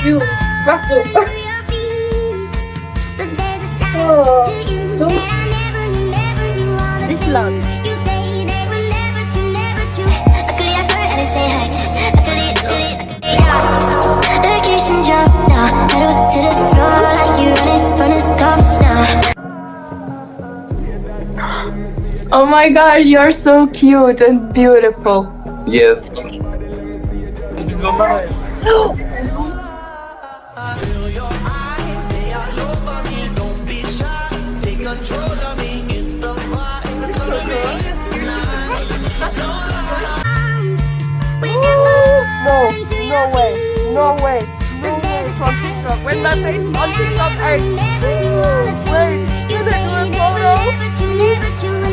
뷰 봤어. 어, 좀 미슐란. Oh my god, you're so cute and beautiful. Yes. No, no way, no way, no way from TikTok. When my face on TikTok, I wait, did I do a photo?